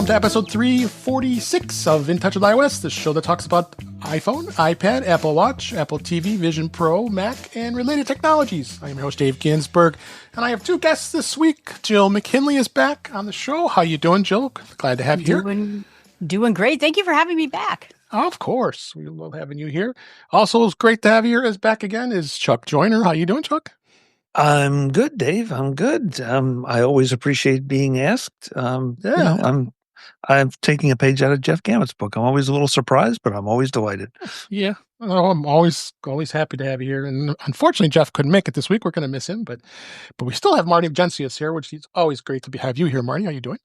to episode 346 of In Touch with iOS, the show that talks about iPhone, iPad, Apple Watch, Apple TV, Vision Pro, Mac, and related technologies. I am your host, Dave Ginsburg, and I have two guests this week. Jill McKinley is back on the show. How you doing, Jill? Glad to have you here. Doing great. Thank you for having me back. Of course. We love having you here. Also, it's great to have you here back again is Chuck Joyner. How you doing, Chuck? I'm good, Dave. I'm good. I always appreciate being asked. I'm taking a page out of Jeff Gammett's book. I'm always a little surprised, but I'm always delighted. Yeah, I'm always happy to have you here. And unfortunately, Jeff couldn't make it this week. We're going to miss him, but we still have Marty Jencius here, which is always great to have you here, Marty. How you doing?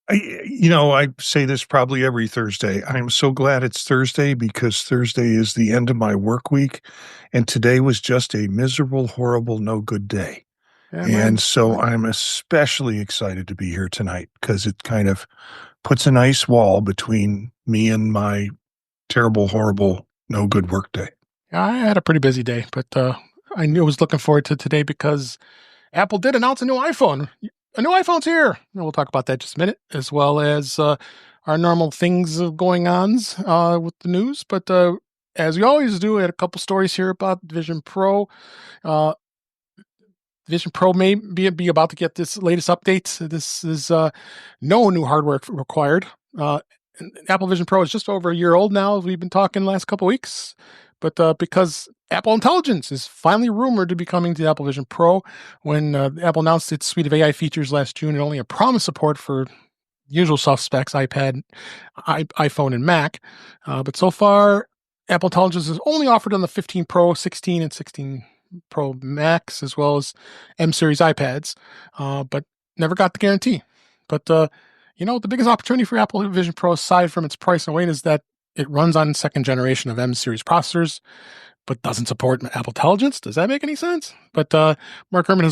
I say this probably every Thursday. I'm so glad it's Thursday because Thursday is the end of my work week, and today was just a miserable, horrible, no good day. And so I'm especially excited to be here tonight because it kind of puts a nice wall between me and my terrible, horrible, no good work day. I had a pretty busy day, but I knew I was looking forward to today because Apple did announce a new iPhone. A new iPhone's here. And we'll talk about that in just a minute, as well as our normal things going on with the news. But as we always do, I had a couple stories here about Vision Pro. Vision Pro may be about to get this latest update. This is no new hardware required. Apple Vision Pro is just over a year old now, as we've been talking the last couple of weeks. But because Apple Intelligence is finally rumored to be coming to Apple Vision Pro, when Apple announced its suite of AI features last June, it only had promised support for usual suspects, iPad, iPhone, and Mac. But so far, Apple Intelligence is only offered on the 15 Pro, 16, and 16 Pro Max, as well as M-series iPads, but never got the guarantee. But, the biggest opportunity for Apple Vision Pro, aside from its price and weight, is that it runs on second generation of M-series processors, but doesn't support Apple Intelligence. Does that make any sense? But Mark Gurman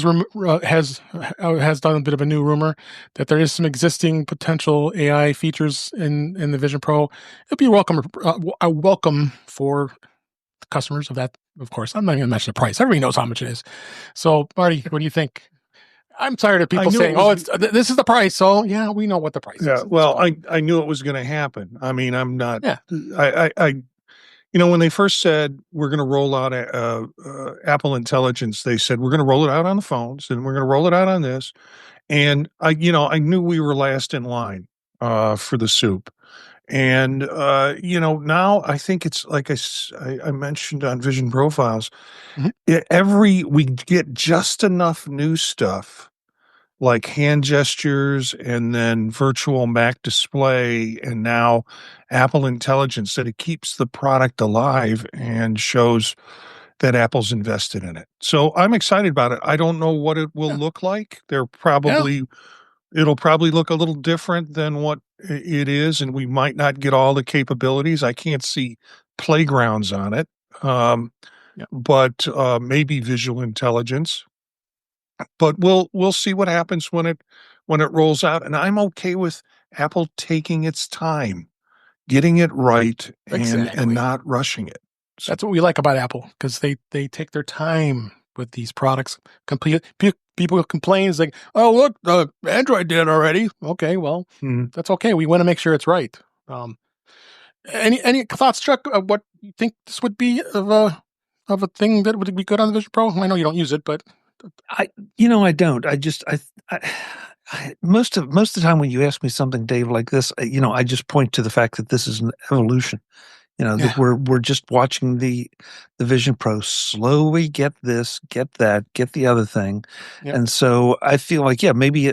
has done a bit of a new rumor that there is some existing potential AI features in the Vision Pro. It'd be a welcome for customers of that, of course. I'm not even going to mention the price. Everybody knows how much it is. So, Marty, what do you think? I'm tired of people saying, this is the price. So, yeah, we know what the price is. Yeah, well, I knew it was going to happen. I mean, I'm not, when they first said we're going to roll out Apple Intelligence, they said we're going to roll it out on the phones and we're going to roll it out on this. And I knew we were last in line for the soup. And, now I think it's like I mentioned on Vision Profiles, we get just enough new stuff like hand gestures and then virtual Mac display and now Apple Intelligence that it keeps the product alive and shows that Apple's invested in it. So I'm excited about it. I don't know what it will look like. It'll probably look a little different than what it is, and we might not get all the capabilities. I can't see playgrounds on it, but maybe visual intelligence. But we'll see what happens when it rolls out, and I'm okay with Apple taking its time, getting it right, and not rushing it. So, that's what we like about Apple, because they take their time with these products. People complain, it's like, oh, look, Android did it already. Okay, well, that's okay. We want to make sure it's right. Any thoughts, Chuck, of what you think this would be of a thing that would be good on the Vision Pro? I know you don't use it, but I don't. Most of the time when you ask me something, Dave, like this, I just point to the fact that this is an evolution. That we're just watching the Vision Pro slowly get this, get that, get the other thing. Yep. And so I feel like, maybe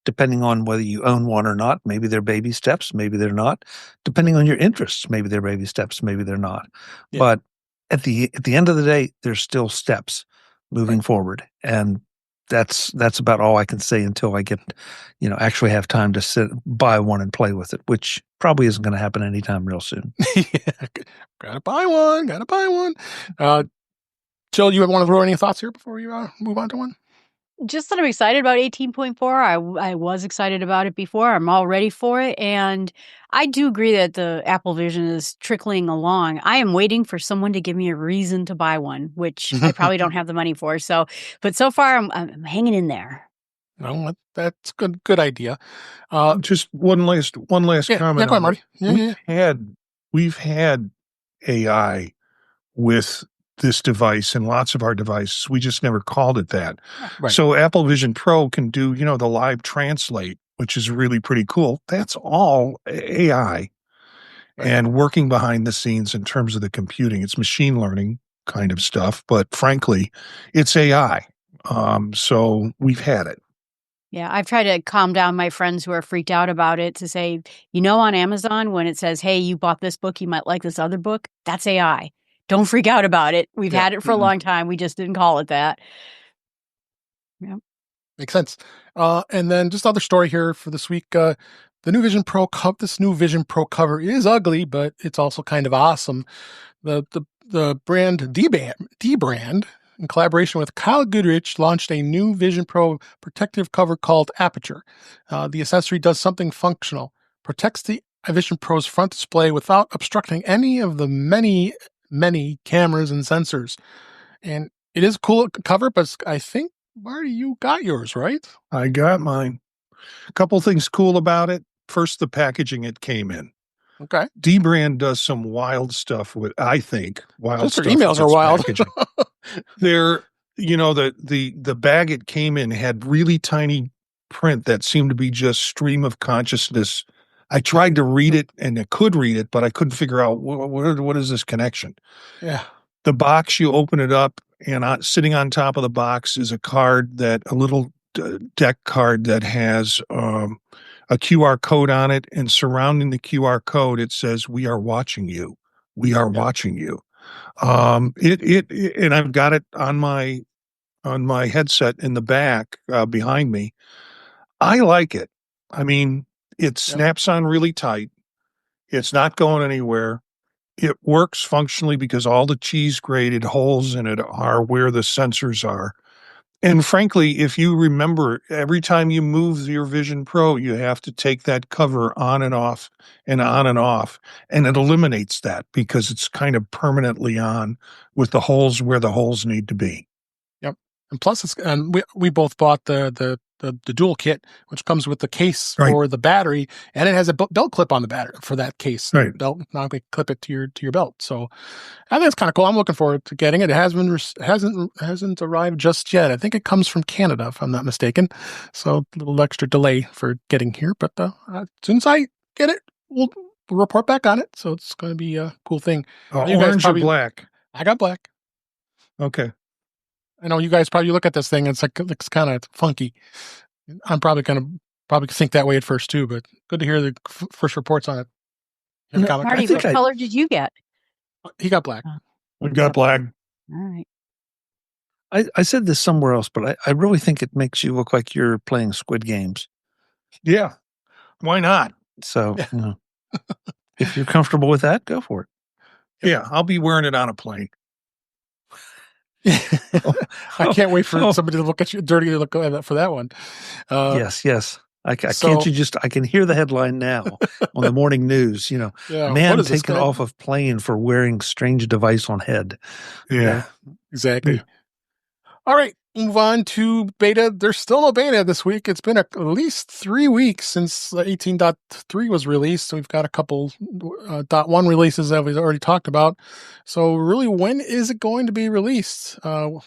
depending on whether you own one or not, maybe they're baby steps, maybe they're not. Depending on your interests, maybe they're baby steps, maybe they're not. Yep. But at the end of the day, there's still steps moving forward. And that's about all I can say until I get, actually have time to buy one and play with it, which probably isn't going to happen anytime real soon. Gotta buy one. Jill, you want to throw any thoughts here before we move on to one? Just that I'm excited about 18.4. I was excited about it before. I'm all ready for it. And I do agree that the Apple Vision is trickling along. I am waiting for someone to give me a reason to buy one, which I probably don't have the money for. But so far, I'm hanging in there. No, that's good idea. Just one last Yeah, comment go ahead, on it. Marty. Yeah. We've had AI with this device and lots of our devices. We just never called it that. Right. So Apple Vision Pro can do, the live translate, which is really pretty cool. That's all AI Right. and working behind the scenes in terms of the computing. It's machine learning kind of stuff, but frankly, it's AI. So we've had it. Yeah, I've tried to calm down my friends who are freaked out about it to say, on Amazon, when it says, hey, you bought this book, you might like this other book, that's AI. Don't freak out about it. We've Yeah. had it for a long time. We just didn't call it that. Yeah. Makes sense. And then just other story here for this week. The new Vision Pro this new Vision Pro cover is ugly, but it's also kind of awesome. The brand D brand, in collaboration with Kyle Goodrich, launched a new Vision Pro protective cover called Aperture. The accessory does something functional, protects the Vision Pro's front display without obstructing any of the many cameras and sensors. And it is a cool cover, but I think, Marty, you got yours, right? I got mine. A couple things cool about it. First, the packaging it came in. Okay. D-Brand does some wild stuff with, I think, Just their emails are wild. They're, the bag it came in had really tiny print that seemed to be just stream of consciousness. I tried to read it and I could read it, but I couldn't figure out what is this connection. Yeah. The box, you open it up, and sitting on top of the box is a little deck card that has a QR code on it, and surrounding the QR code, it says, "We are watching you. We are watching you." And I've got it on my headset in the back behind me. I like it. I mean, it snaps on really tight. It's not going anywhere. It works functionally because all the cheese grated holes in it are where the sensors are. And frankly, if you remember, every time you move your Vision Pro, you have to take that cover on and off and on and off. And it eliminates that because it's kind of permanently on with the holes where the holes need to be. Yep. And plus, we both bought the dual kit, which comes with the case for the battery, and it has a belt clip on the battery for that case. Right. Belt, now we clip it to your belt. So I think it's kind of cool. I'm looking forward to getting it. It hasn't arrived just yet. I think it comes from Canada, if I'm not mistaken. So a little extra delay for getting here, but as soon as I get it, we'll report back on it. So it's going to be a cool thing. Orange or black? I got black. Okay. I know you guys probably look at this thing and it's kind of funky. I'm probably going to think that way at first too, but good to hear the first reports on it. Marty, what color did you get? He got black. We got black. All right. I said this somewhere else, but I really think it makes you look like you're playing Squid Games. Yeah. Why not? So, if you're comfortable with that, go for it. Yeah, I'll be wearing it on a plane. I can't wait for somebody to look at you dirty to look for that one. Yes. I can hear the headline now on the morning news, man taken off of plane for wearing strange device on head. Yeah, exactly. Yeah. All right, move on to beta. There's still no beta this week. It's been at least 3 weeks since 18.3 was released. So we've got a couple .1 releases that we've already talked about. So really, when is it going to be released? Well,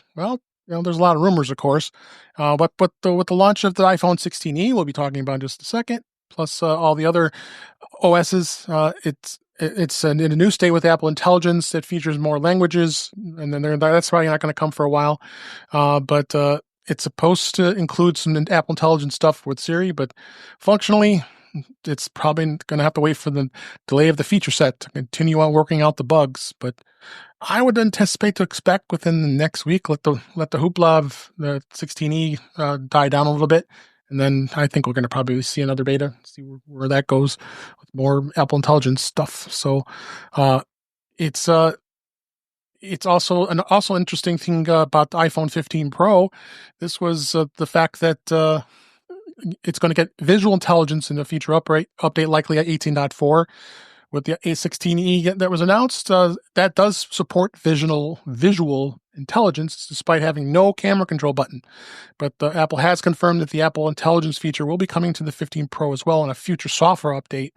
there's a lot of rumors, of course. But with the launch of the iPhone 16e, we'll be talking about in just a second, plus all the other OSs, it's in a new state with Apple Intelligence that features more languages, and then that's probably not going to come for a while. But it's supposed to include some Apple Intelligence stuff with Siri, but functionally, it's probably going to have to wait for the delay of the feature set to continue on working out the bugs. But I would expect within the next week, let the hoopla of the 16e die down a little bit. And then I think we're going to probably see another beta, see where that goes with more Apple Intelligence stuff. So it's also an interesting thing about the iPhone 15 Pro. This was the fact that it's going to get visual intelligence in the future update likely at 18.4. With the A16e that was announced, that does support visual intelligence despite having no camera control button. But Apple has confirmed that the Apple Intelligence feature will be coming to the 15 Pro as well in a future software update.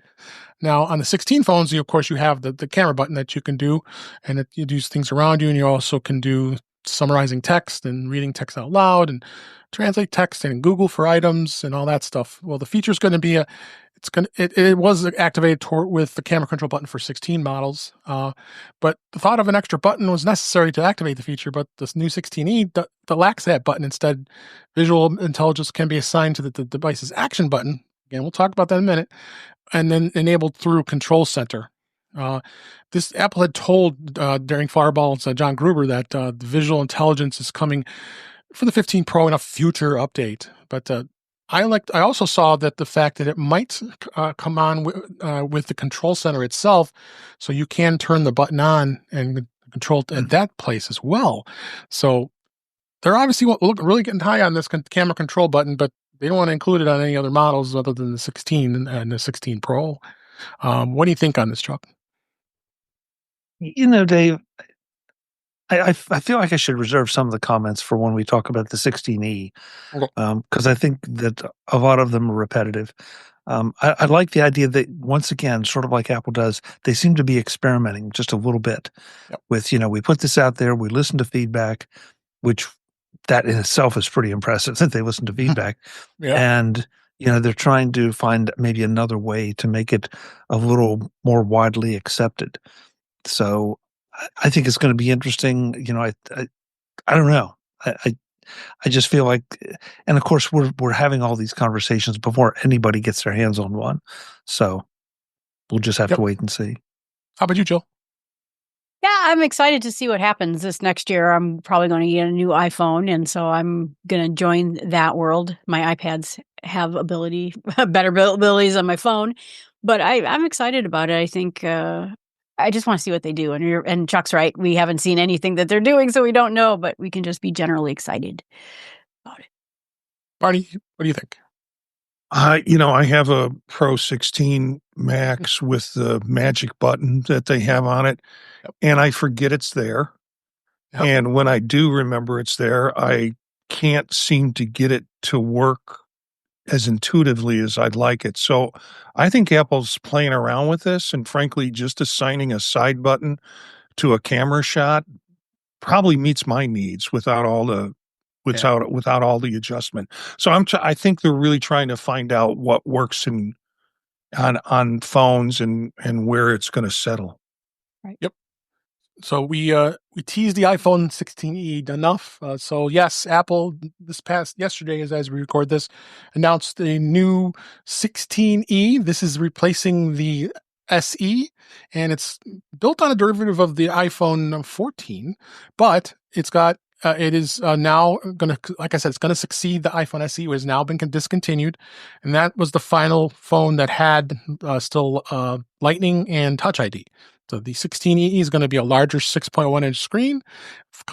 Now, on the 16 phones, of course, you have the camera button that you can do, and you do things around you, and you also can do summarizing text and reading text out loud and translate text and Google for items and all that stuff. Well, the feature is going to be it was activated with the camera control button for 16 models, but the thought of an extra button was necessary to activate the feature, but this new 16E lacks that button. Instead, visual intelligence can be assigned to the device's action button. Again, we'll talk about that in a minute, and then enabled through Control Center. This Apple had told during Fireball's John Gruber that the visual intelligence is coming for the 15 Pro in a future update, but I also saw that the fact that it might come on with the Control Center itself, so you can turn the button on and control it at that place as well. So they're obviously really getting high on this camera control button, but they don't want to include it on any other models other than the 16 and the 16 Pro. What do you think on this, Chuck? Dave, I feel like I should reserve some of the comments for when we talk about the 16E, because I think that a lot of them are repetitive. I like the idea that, once again, sort of like Apple does, they seem to be experimenting just a little bit with, we put this out there, we listen to feedback, which that in itself is pretty impressive that they listen to feedback. And, they're trying to find maybe another way to make it a little more widely accepted. So I think it's going to be interesting. I don't know. I just feel like, and of course we're having all these conversations before anybody gets their hands on one. So we'll just have to wait and see. How about you, Jill? Yeah, I'm excited to see what happens this next year. I'm probably going to get a new iPhone, and so I'm going to join that world. My iPads have better abilities on my phone, but I'm excited about it. I think I just want to see what they do. And Chuck's right. We haven't seen anything that they're doing, so we don't know, but we can just be generally excited about it. Marty, what do you think? I have a Pro 16 Max with the magic button that they have on it, and I forget it's there. And when I do remember it's there, I can't seem to get it to work as intuitively as I'd like it. So I think Apple's playing around with this, and frankly, just assigning a side button to a camera shot probably meets my needs without all the adjustment. So I think they're really trying to find out what works on phones and where it's going to settle. Right. Yep. So we teased the iPhone 16e enough. So yes, Apple yesterday, as we record this, announced a new 16e. This is replacing the SE, and it's built on a derivative of the iPhone 14, but it is now going to, like I said, it's going to succeed the iPhone SE, which has now been discontinued, and that was the final phone that had still Lightning and Touch ID. So the 16e is going to be a larger 6.1-inch screen,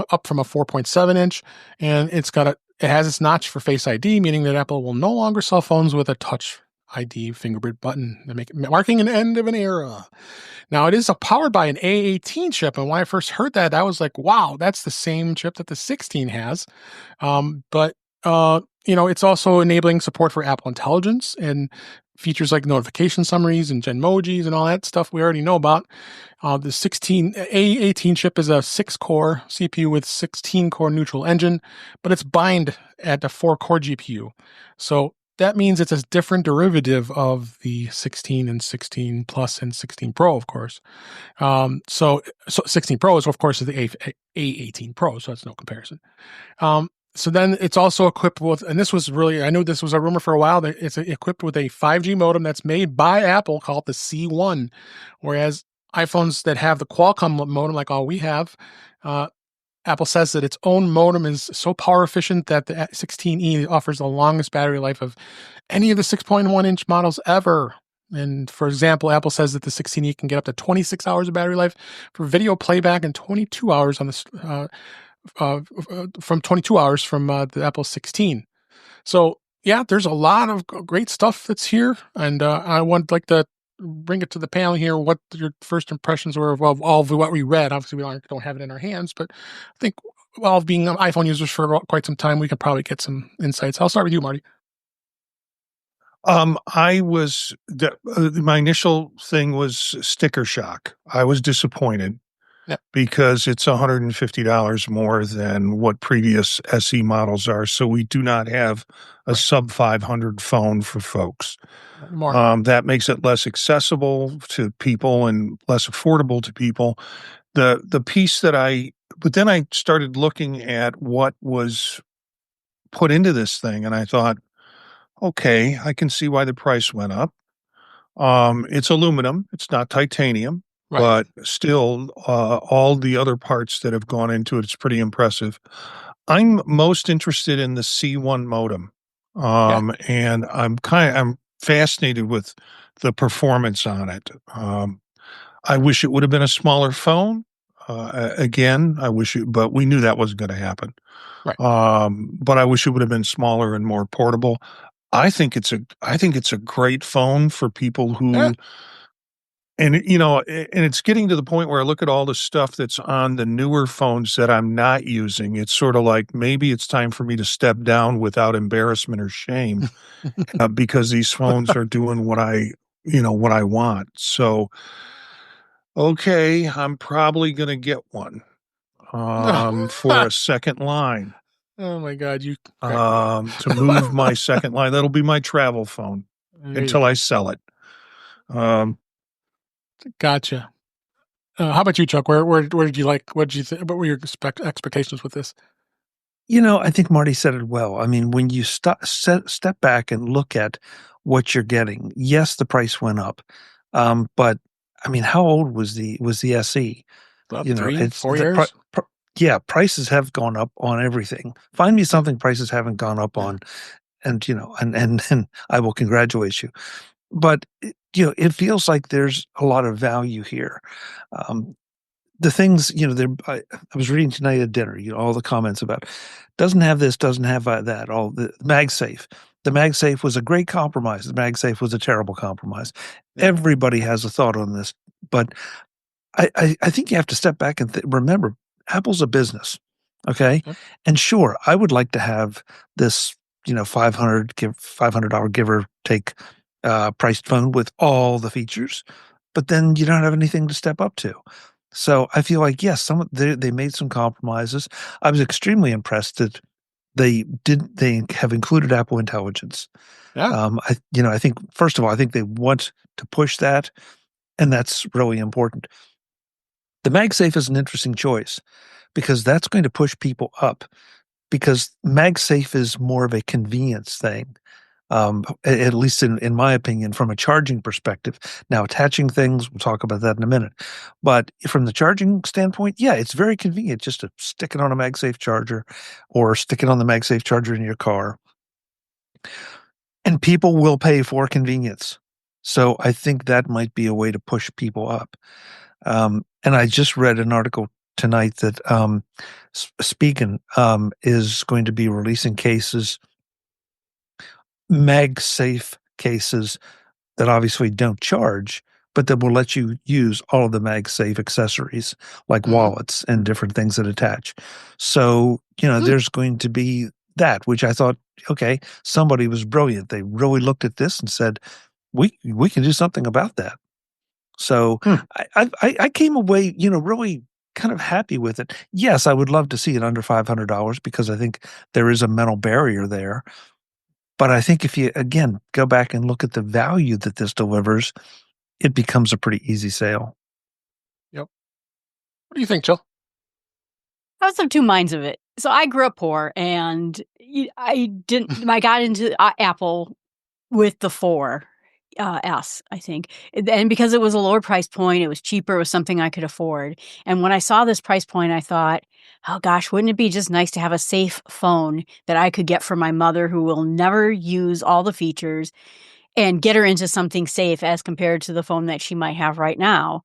up from a 4.7-inch, and it has its notch for Face ID, meaning that Apple will no longer sell phones with a Touch ID fingerprint button, marking an end of an era. Now, it is powered by an A18 chip, and when I first heard that, I was like, wow, that's the same chip that the 16 has. But it's also enabling support for Apple Intelligence and features like notification summaries and Genmojis and all that stuff we already know about. The A18 chip is a 6-core CPU with 16-core neutral engine, but it's bind at a 4-core GPU. So that means it's a different derivative of the 16 and 16 Plus and 16 Pro, of course. So 16 Pro is, of course, the A18 Pro, so that's no comparison. So then it's also equipped with, and I knew this was a rumor for a while, that it's equipped with a 5G modem that's made by Apple called the C1, whereas iPhones that have the Qualcomm modem, like all we have, Apple says that its own modem is so power efficient that the 16E offers the longest battery life of any of the 6.1-inch models ever. And for example, Apple says that the 16E can get up to 26 hours of battery life for video playback and 22 hours on the from 22 hours from the Apple 16. So yeah, there's a lot of great stuff that's here, and I would like to bring it to the panel here. What your first impressions were of all of what we read? Obviously, we don't have it in our hands, but I think well, being iPhone users for quite some time, we can probably get some insights. I'll start with you, Marty. I was my initial thing was sticker shock. I was disappointed Yeah. because it's $150 more than what previous SE models are. So we do not have a sub 500 phone for folks. More. That makes it less accessible to people and less affordable to people. The piece but then I started looking at what was put into this thing, and I thought, okay, I can see why the price went up. It's aluminum, it's not titanium, Right. but still, all the other parts that have gone into it, it's pretty impressive. I'm most interested in the C1 modem. Yeah. And I'm fascinated with the performance on it. I wish it would have been a smaller phone. Again, but we knew that wasn't going to happen. Right. But I wish it would have been smaller and more portable. I think it's a great phone for people Yeah. who, and it's getting to the point where I look at all the stuff that's on the newer phones that I'm not using. It's sort of like maybe it's time for me to step down without embarrassment or shame, because these phones are doing what I want. So, okay, I'm probably going to get one, No. for a second line, Oh my God, you crack me up. to move my second line. That'll be my travel phone There you until I go. sell it. Um, Gotcha. How about you, Chuck? Where did you like? What did you think? What were your expectations with this? I think Marty said it well. I mean, when you step back and look at what you're getting, yes, the price went up, but I mean, how old was the SE? About three, It's 4 years. yeah, prices have gone up on everything. Find me Yeah. something prices haven't gone up Yeah. on, and and I will congratulate you. But it feels like there's a lot of value here. Um, the things, I was reading tonight at dinner, all the comments about doesn't have this, doesn't have that, all the MagSafe. The MagSafe was a great compromise. The MagSafe was a terrible compromise. Yeah. Everybody has a thought on this, but I think you have to step back and remember Apple's a business. Okay. Yeah. And sure, I would like to have this, $500 give or take priced phone with all the features, but then you don't have anything to step up to. So I feel like, yes, they made some compromises. I was extremely impressed that they have included Apple Intelligence. Yeah. I think first of all, I think they want to push that, and that's really important. The MagSafe is an interesting choice because that's going to push people up because MagSafe is more of a convenience thing. At least in my opinion, from a charging perspective. Now, attaching things, we'll talk about that in a minute. But from the charging standpoint, yeah, it's very convenient just to stick it on a MagSafe charger or stick it on the MagSafe charger in your car. And people will pay for convenience. So I think that might be a way to push people up. And I just read an article tonight that Speaking is going to be releasing MagSafe cases that obviously don't charge, but that will let you use all of the MagSafe accessories like Mm-hmm. wallets and different things that attach. So, Mm. there's going to be that, which I thought, okay, somebody was brilliant. They really looked at this and said, we can do something about that. So Hmm. I came away, really kind of happy with it. Yes, I would love to see it under $500 because I think there is a mental barrier there. But I think if you, again, go back and look at the value that this delivers, it becomes a pretty easy sale. Yep. What do you think, Jill? I was of two minds of it. So I grew up poor, and I got into Apple with the 4S, I think. And because it was a lower price point, it was cheaper, it was something I could afford. And when I saw this price point, I thought, oh gosh, wouldn't it be just nice to have a safe phone that I could get for my mother who will never use all the features and get her into something safe as compared to the phone that she might have right now.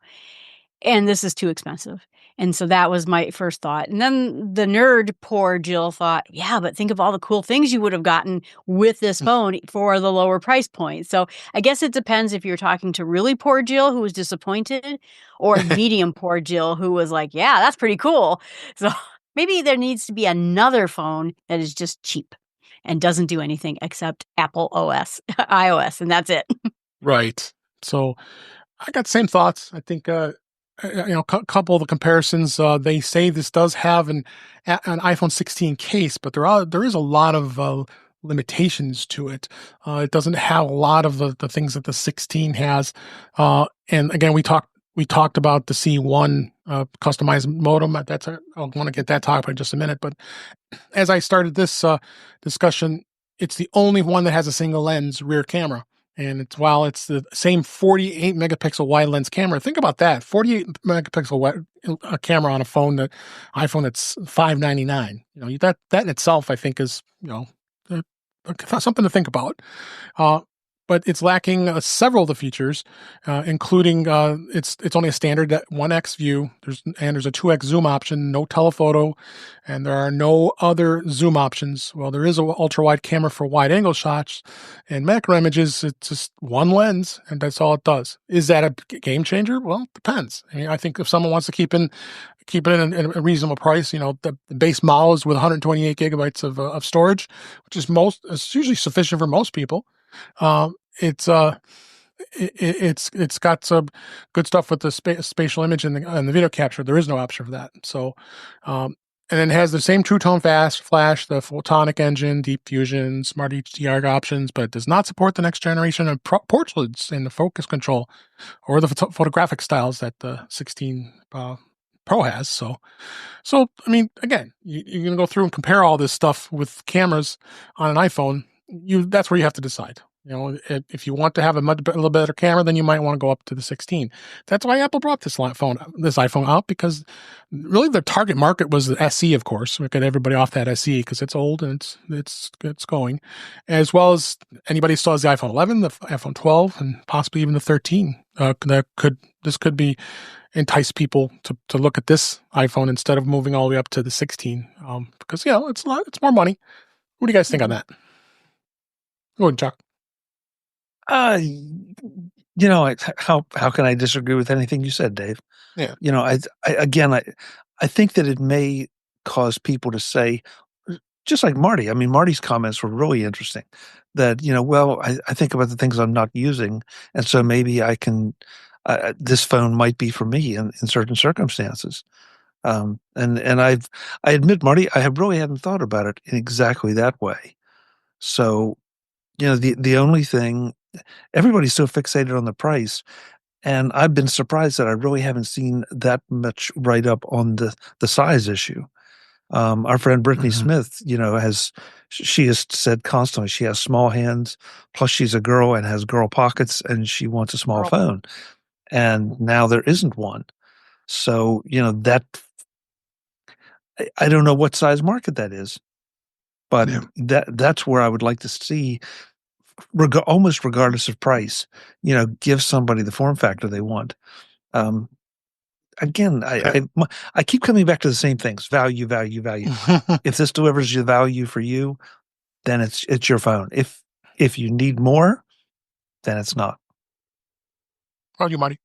And this is too expensive. And so that was my first thought. And then the nerd, poor Jill, thought, yeah, but think of all the cool things you would have gotten with this phone for the lower price point. So I guess it depends if you're talking to really poor Jill, who was disappointed, or medium poor Jill, who was like, yeah, that's pretty cool. So Maybe there needs to be another phone that is just cheap and doesn't do anything except Apple OS, iOS, and that's it. Right. So I got the same thoughts. I think, couple of the comparisons. They say this does have an iPhone 16 case, but there is a lot of limitations to it. It doesn't have a lot of the things that the 16 has. And again, we talked about the C1 customized modem. I'll want to get that talk in just a minute. But as I started this discussion, it's the only one that has a single lens rear camera. And while it's the same 48 megapixel wide lens camera, think about that: 48 megapixel camera on a iPhone that's $599. That in itself, I think, is something to think about. But it's lacking several of the features, including it's only a standard 1x view. There's a 2x zoom option, no telephoto, and there are no other zoom options. Well, there is an ultra wide camera for wide angle shots, and macro images. It's just one lens, and that's all it does. Is that a game changer? Well, it depends. I mean, I think if someone wants to keep it in a reasonable price, the base model is with 128 gigabytes of storage, which is usually sufficient for most people. It's got some good stuff with the spatial image and the video capture. There is no option for that. So, and then it has the same True Tone flash, the photonic engine, deep fusion, smart HDR options, but it does not support the next generation of portraits in the focus control or the photographic styles that the 16 Pro has. So I mean, again, you're going to go through and compare all this stuff with cameras on an iPhone. That's where you have to decide. If you want to have a little better camera, then you might want to go up to the 16. That's why Apple brought this iPhone out, because really the target market was the SE, of course. We got everybody off that SE because it's old and it's going, as well as anybody still has the iPhone 11, the iPhone 12, and possibly even the 13. This could be entice people to look at this iPhone instead of moving all the way up to the 16, because it's more money. What do you guys think on that? Go ahead, Chuck. How can I disagree with anything you said, Dave? Yeah. I think that it may cause people to say, just like Marty. I mean, Marty's comments were really interesting. That I think about the things I'm not using, and so maybe I can. This phone might be for me in certain circumstances. And I admit, Marty, I really haven't thought about it in exactly that way. So, the only thing, everybody's so fixated on the price, and I've been surprised that I really haven't seen that much write up on the size issue. Our friend Brittany Smith, she has said constantly she has small hands, plus she's a girl and has girl pockets, and she wants a small phone. And now there isn't one. So, that I don't know what size market that is, but that's where I would like to see, almost regardless of price, give somebody the form factor they want. Again, I keep coming back to the same things: value, value, value. If this delivers the value for you, then it's your phone. If you need more, then it's not. How about you, Marty?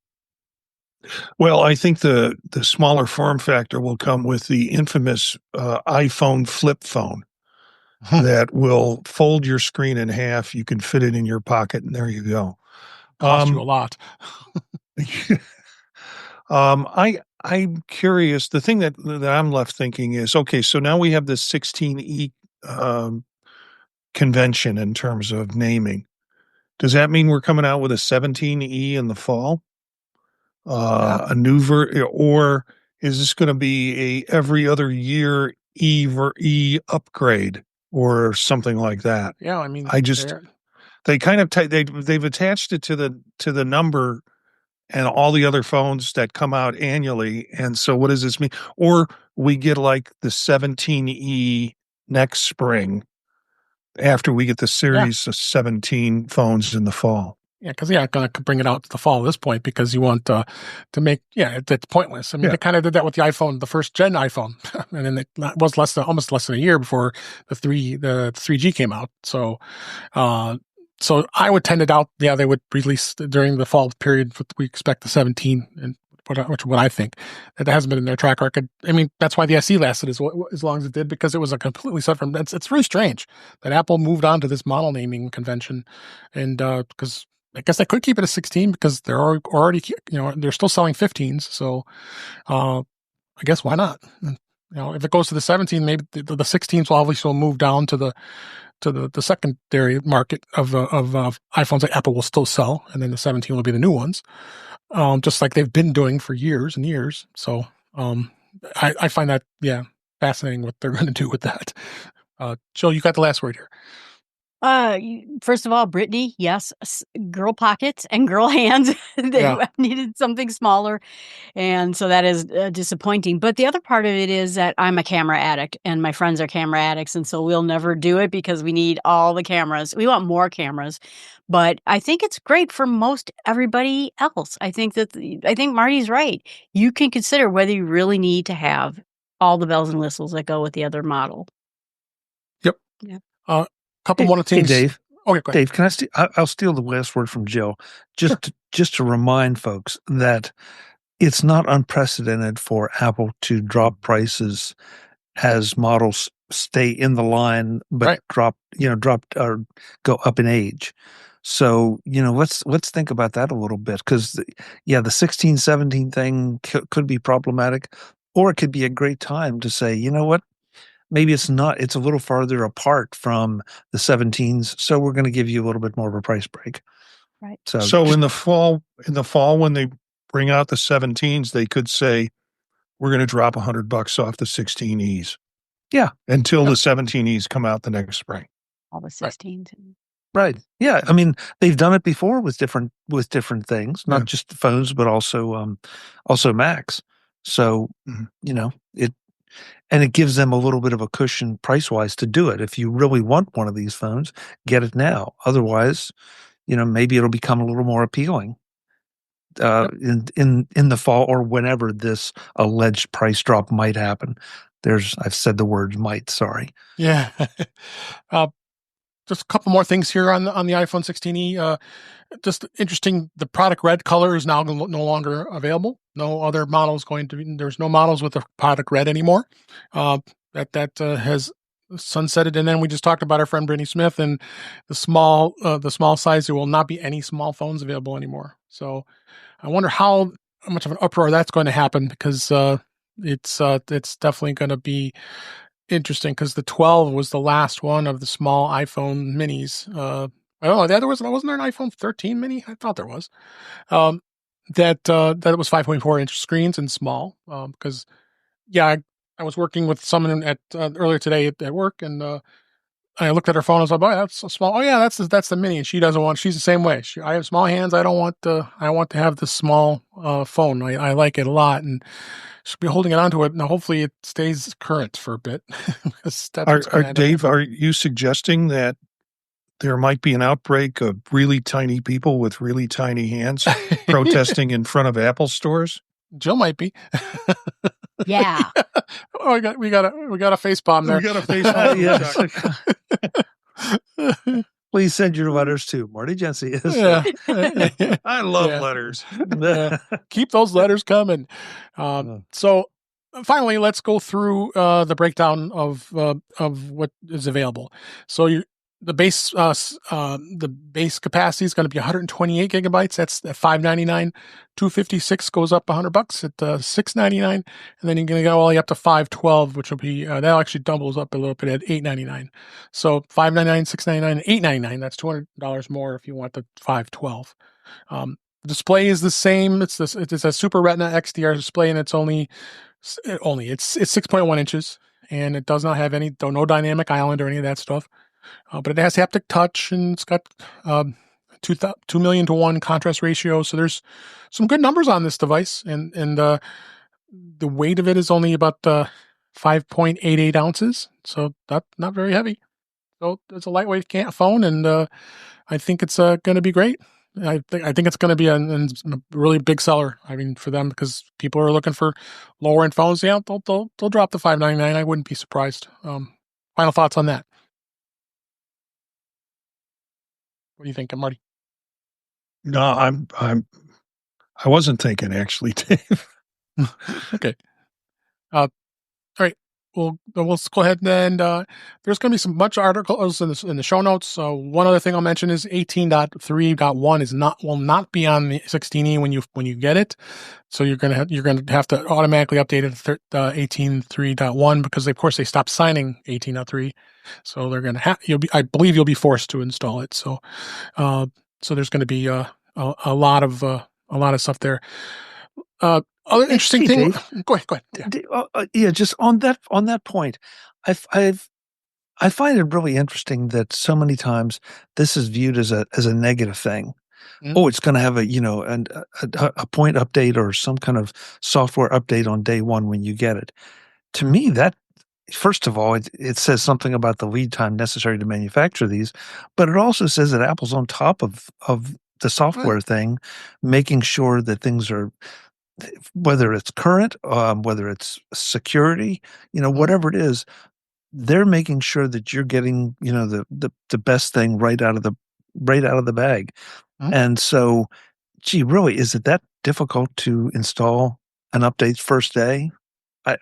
Well, I think the smaller form factor will come with the infamous iPhone flip phone that will fold your screen in half. You can fit it in your pocket, and there you go. Cost you a lot. I'm curious. The thing that I'm left thinking is, okay, so now we have this 16E convention in terms of naming. Does that mean we're coming out with a 17E in the fall? A new or is this going to be a every other year E upgrade or something like that? Yeah, I mean, they kind of they've attached it to the number and all the other phones that come out annually. And so what does this mean? Or we get like the 17E next spring after we get the series of 17 phones in the fall. Yeah, because I'm going to bring it out to the fall at this point, because you want to make, it's pointless. I mean, they kind of did that with the iPhone, the first gen iPhone, and then it was almost less than a year before the 3G came out. So I would tend it out. Yeah, they would release during the fall period. We expect the 17 and what I think. That hasn't been in their track record. I mean, that's why the SE lasted as long as it did, because it was a completely separate. It's really strange that Apple moved on to this model naming convention, and because I guess they could keep it as 16 because they're already they're still selling 15s, so I guess why not? If it goes to the 17, maybe the 16s will obviously move down to the secondary market of iPhones that Apple will still sell, and then the 17 will be the new ones, just like they've been doing for years and years. So I find that fascinating what they're going to do with that. Jill, you got the last word here. First of all, Brittany, yes, girl pockets and girl hands. They needed something smaller. And so that is disappointing. But the other part of it is that I'm a camera addict and my friends are camera addicts. And so we'll never do it because we need all the cameras. We want more cameras. But I think it's great for most everybody else. I think Marty's right. You can consider whether you really need to have all the bells and whistles that go with the other model. Yep. Yeah. Couple more things. Hey, Dave. Okay, go ahead. Dave, can I'll steal the last word from Jill. Just to remind folks that it's not unprecedented for Apple to drop prices as models stay in the line, but drop or go up in age. So, let's think about that a little bit, because the 16, 17 thing could be problematic, or it could be a great time to say, you know what? Maybe it's not, it's a little farther apart from the 17s. So we're going to give you a little bit more of a price break. Right. So in the fall, when they bring out the 17s, they could say, we're going to drop $100 off the 16Es. Yeah. Until the 17Es come out the next spring. All the 16s. Right. Yeah. I mean, they've done it before with different things, not just phones, but also Macs. So, it gives them a little bit of a cushion price wise to do it. If you really want one of these phones, get it now. Otherwise, maybe it'll become a little more appealing in the fall or whenever this alleged price drop might happen. I've said the words might, sorry. Yeah. Just a couple more things here on the iPhone 16e. Just interesting, the product red color is now no longer available. No other models there's no models with the product red anymore. That has sunsetted. And then we just talked about our friend Brittany Smith and the small size. There will not be any small phones available anymore. So I wonder how much of an uproar that's going to happen, because it's definitely going to be interesting, because the 12 was the last one of the small iPhone minis. I don't know. Wasn't there an iPhone 13 mini? I thought there was. That it was 5.4-inch screens and small. Because I was working with someone at earlier today at work, and I looked at her phone. I was like, "Oh, that's so small." Oh, yeah, that's the mini. And she doesn't want. She's the same way. I have small hands. I don't want. I want to have this small phone. I like it a lot, and she'll be holding it onto it. Now, hopefully, it stays current for a bit. Dave, are you suggesting that there might be an outbreak of really tiny people with really tiny hands protesting in front of Apple stores? Jill might be. Yeah. Oh, we got a face bomb there. We got a face bomb. Yes. Please send your letters to Marty Jencius. Yeah. I love letters. Keep those letters coming. So finally, let's go through the breakdown of what is available. So the base capacity is going to be 128 gigabytes. That's at $599. 256 goes up $100 at $699, and then you're going to go all the way up to 512, which will be that actually doubles up a little bit at $899. So $599, $699, $899. That's $200 more if you want the 512. The display is the same. It's a Super Retina XDR display, and it's only it's 6.1 inches, and it does not have no dynamic island or any of that stuff. But it has haptic touch, and it's got 2 million to 1 contrast ratio. So there's some good numbers on this device, and the weight of it is only about 5.88 ounces. So not very heavy. So it's a lightweight phone, and I think it's going to be great. I think it's going to be a really big seller. I mean, for them, because people are looking for lower end phones. Yeah, they'll drop the $599. I wouldn't be surprised. Final thoughts on that? What do you think, Marty? No, I wasn't thinking, actually, Dave. Okay. All right. Well, let's go ahead and there's going to be some bunch of articles in the show notes. One other thing I'll mention is 18.3.1 will not be on the 16E when you get it. So you're going to have to automatically update it to 18.3.1 because of course they stopped signing 18.3. So they're going to I believe you'll be forced to install it. So there's going to be a lot of stuff there. Other interesting thing. Dave, go ahead. Yeah, just on that point, I find it really interesting that so many times this is viewed as a negative thing. Mm-hmm. Oh, it's going to have a point update or some kind of software update on day one when you get it. To me, that first of all, it says something about the lead time necessary to manufacture these, but it also says that Apple's on top of the software thing, making sure that things are, whether it's current, whether it's security, whatever it is, they're making sure that you're getting, the best thing right out of the bag. Mm-hmm. And so, gee, really, is it that difficult to install an update first day? I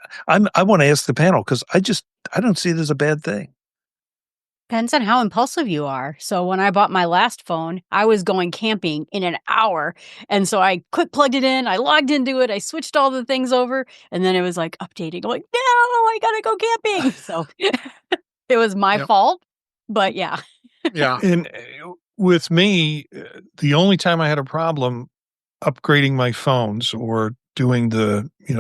want to ask the panel because I don't see it as a bad thing. Depends on how impulsive you are. So when I bought my last phone, I was going camping in an hour. And so I quick plugged it in, I logged into it, I switched all the things over, and then it was like updating. I'm like, no, I gotta go camping. So it was my fault. But yeah. Yeah. And with me, the only time I had a problem upgrading my phones or doing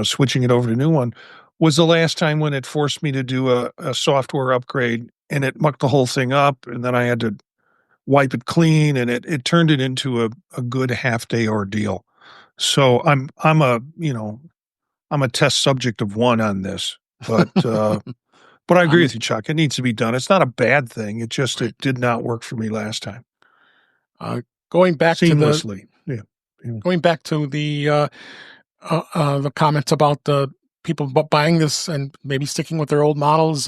switching it over to a new one was the last time when it forced me to do a software upgrade and it mucked the whole thing up. And then I had to wipe it clean and it turned it into a good half-day ordeal. So I'm a test subject of one on this, but I agree with you, Chuck. It needs to be done. It's not a bad thing. It just it did not work for me last time. Going back seamlessly. Going back to the comments about the people buying this and maybe sticking with their old models.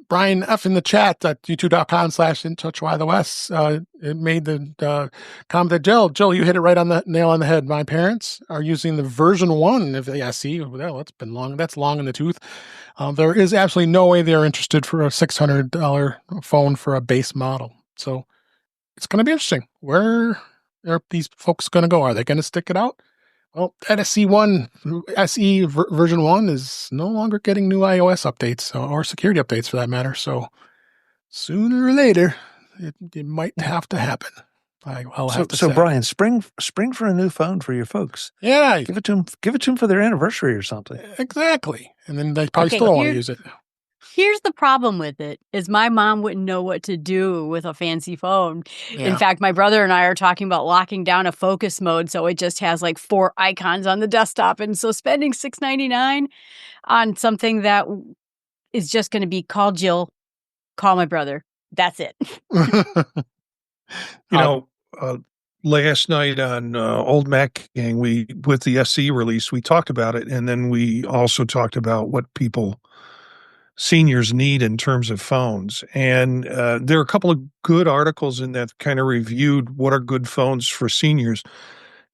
Brian F in the chat at youtube.com/intouchwithos it made the comment that Jill, you hit it right on the nail on the head. My parents are using the version 1 of the SE. Well, that's been long. That's long in the tooth. There is absolutely no way they're interested for a $600 phone for a base model. So it's going to be interesting. Where are these folks going to go? Are they going to stick it out? Well, that SE version 1 is no longer getting new iOS updates or security updates for that matter. So sooner or later, it might have to happen. I'll have to say. So Brian, spring for a new phone for your folks. Yeah. Give it to them for their anniversary or something. Exactly. And then they probably still don't want to use it. Here's the problem with it is my mom wouldn't know what to do with a fancy phone. Yeah. In fact, my brother and I are talking about locking down a focus mode so it just has like 4 icons on the desktop. And so spending $699 on something that is just going to be call Jill, call my brother. That's it. Last night on Old Mac Gang, with the SE release, we talked about it. And then we also talked about what seniors need in terms of phones. And there are a couple of good articles in that kind of reviewed what are good phones for seniors.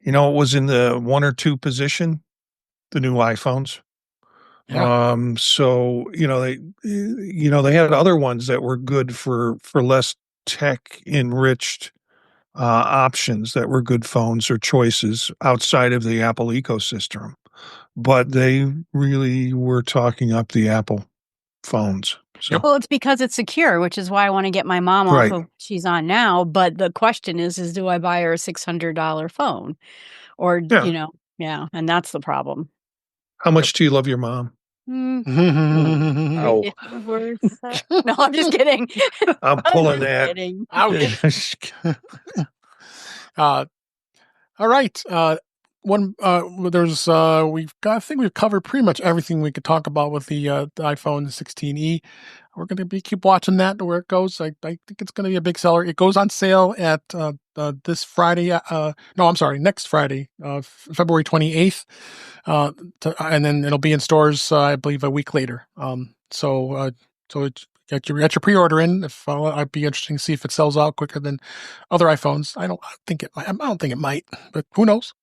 It was in the 1 or 2 position, the new iPhones. Yeah. So, they had other ones that were good for less tech enriched options that were good phones or choices outside of the Apple ecosystem. But they really were talking up the Apple phones. So. Well, it's because it's secure, which is why I want to get my mom off of what she's on now. But the question is do I buy her a $600 phone? Or, and that's the problem. How much do you love your mom? No, I'm just kidding. I'm pulling that. All right. I think we've covered pretty much everything we could talk about with the iPhone 16e. We're going to keep watching that where it goes. I think it's going to be a big seller. It goes on sale at this Friday. Next Friday, February 28th. And then it'll be in stores, I believe, a week later. So get your pre-order in. If I'd be interesting to see if it sells out quicker than other iPhones. I don't think it might, but who knows?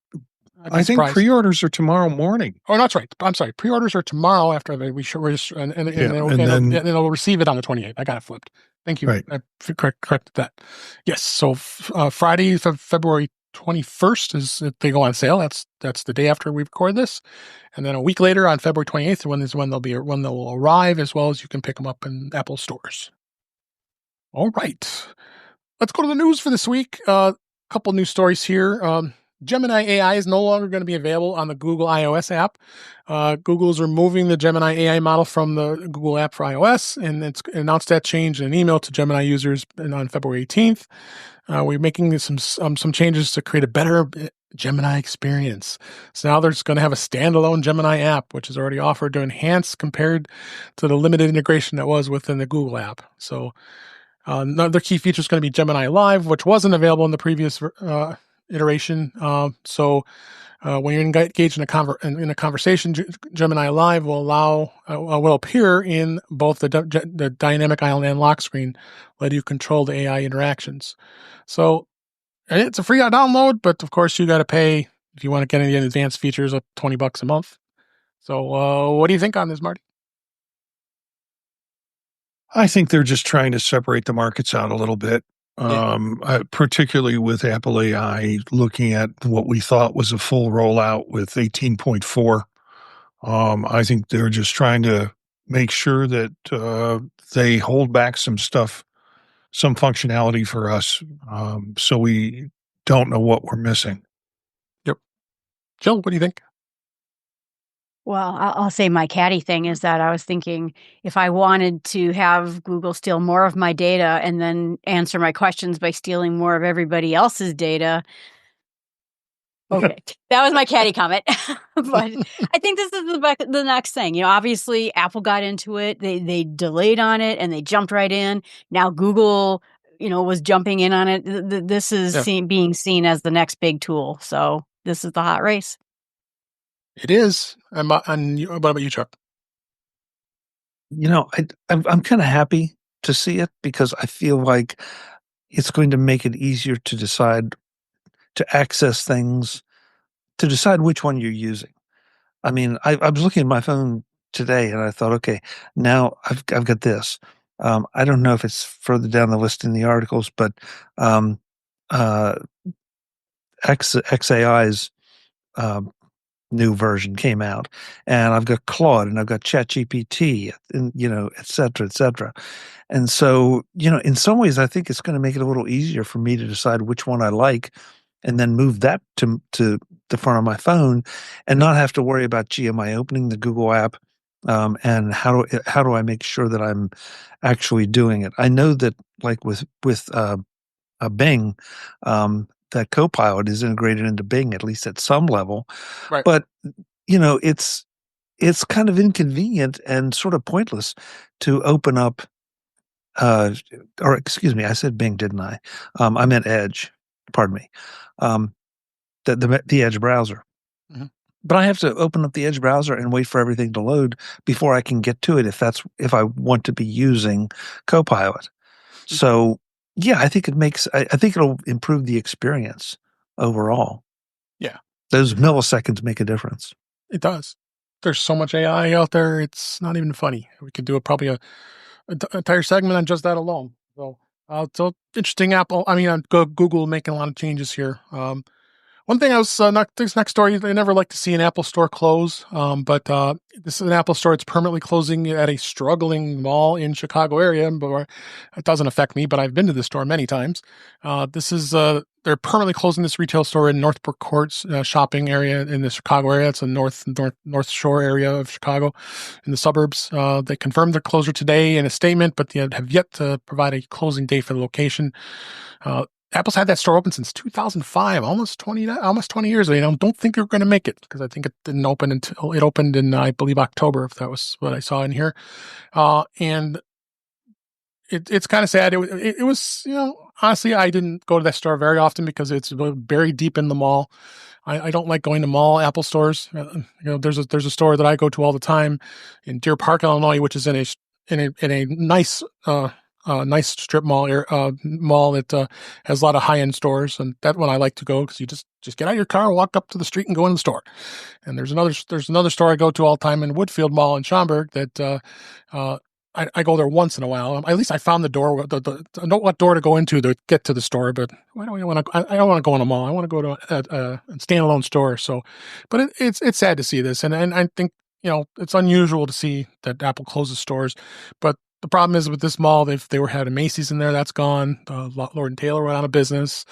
I'd be I think surprised. pre-orders are tomorrow morning. Oh, that's right. I'm sorry. Pre-orders are tomorrow after and it'll receive it on the 28th. I got it flipped. Thank you. Right. I corrected that. Yes. So Friday, February 21st is they go on sale. That's the day after we record this, and then a week later on February 28th when they'll arrive, as well as you can pick them up in Apple stores. All right. Let's go to the news for this week. Couple news stories here. Gemini AI is no longer going to be available on the Google iOS app. Google's removing the Gemini AI model from the Google app for iOS, and it's announced that change in an email to Gemini users on February 18th. We're making some changes to create a better Gemini experience. So now there's going to have a standalone Gemini app, which is already offered to enhance compared to the limited integration that was within the Google app. So another key feature is going to be Gemini Live, which wasn't available in the previous iteration. So when you're engaged in a conversation, Gemini Live will appear in both the dynamic island and lock screen, letting you control the AI interactions. So it's a free download, but of course you got to pay if you want to get any advanced features of $20 a month. So what do you think on this, Marty? I think they're just trying to separate the markets out a little bit. Particularly with Apple AI, looking at what we thought was a full rollout with 18.4. I think they're just trying to make sure that they hold back some stuff, some functionality for us, so we don't know what we're missing. Yep. Jill, what do you think? Well, I'll say my catty thing is that I was thinking if I wanted to have Google steal more of my data and then answer my questions by stealing more of everybody else's data. Okay, that was my catty comment. But I think this is the next thing. Obviously Apple got into it. They delayed on it and they jumped right in. Now Google, was jumping in on it. This is being seen as the next big tool. So this is the hot race. It is. And what about you, Chuck? I'm kind of happy to see it because I feel like it's going to make it easier to decide to access things, to decide which one you're using. I mean, I was looking at my phone today and I thought, okay, now I've got this. I don't know if it's further down the list in the articles, but XAI's new version came out, and I've got Claude and I've got ChatGPT, and et cetera, et cetera. And so, in some ways, I think it's going to make it a little easier for me to decide which one I like, and then move that to the front of my phone, and not have to worry about, am I opening the Google app, and how do I make sure that I'm actually doing it? I know that, like with Bing, that Copilot is integrated into Bing, at least at some level. Right. But, it's kind of inconvenient and sort of pointless to open up, or excuse me, I said Bing, didn't I? I meant Edge, pardon me, the Edge browser. Mm-hmm. But I have to open up the Edge browser and wait for everything to load before I can get to it if I want to be using Copilot. Mm-hmm. So, yeah, I think I think it'll improve the experience overall. Yeah. Those milliseconds make a difference. It does. There's so much AI out there, it's not even funny. We could do probably an entire segment on just that alone. So interesting Google making a lot of changes here. One thing this next story, I never like to see an Apple store close, but this is an Apple store. It's permanently closing at a struggling mall in Chicago area, but it doesn't affect me, but I've been to this store many times. They're permanently closing this retail store in Northbrook Courts shopping area in the Chicago area. It's a North Shore area of Chicago in the suburbs. They confirmed their closure today in a statement, but they have yet to provide a closing date for the location. Apple's had that store open since 2005, almost 20 years. I don't think they're going to make it because I think it didn't open until it opened in, I believe, October, if that was what I saw in here. And it's kind of sad. It was, honestly, I didn't go to that store very often because it's very deep in the mall. I don't like going to mall Apple stores. There's a store that I go to all the time in Deer Park, Illinois, which is in a a nice nice strip mall mall that has a lot of high end stores, and that one I like to go because you just get out of your car, walk up to the street, and go in the store. And there's another store I go to all the time in Woodfield Mall in Schaumburg that I go there once in a while. At least I found the door, I know what door to go into to get to the store. But why do I want to? I don't want to go in a mall. I want to go to a standalone store. So, but it's sad to see this, and I think it's unusual to see that Apple closes stores. But the problem is with this mall, they were had a Macy's in there, that's gone. Lord and Taylor went out of business.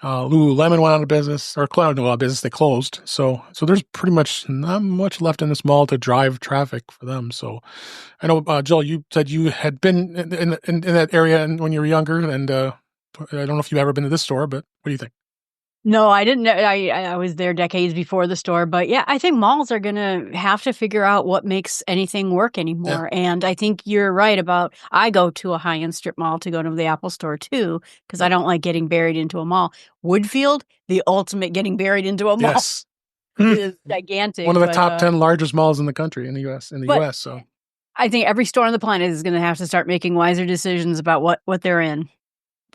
Lululemon went out of business, or went out of business. They closed. So there's pretty much not much left in this mall to drive traffic for them. So I know, Jill, you said you had been in that area when you were younger, and I don't know if you've ever been to this store, but what do you think? No, I didn't know. I was there decades before the store, but yeah, I think malls are gonna have to figure out what makes anything work anymore. And I think you're right about. I go to a high-end strip mall to go to the Apple store too, because I don't like getting buried into a mall. Woodfield, the ultimate getting buried into a mall, Yes. is gigantic. One of the top 10 largest malls in the country in the U.S. So I think every store on the planet is going to have to start making wiser decisions about what they're in,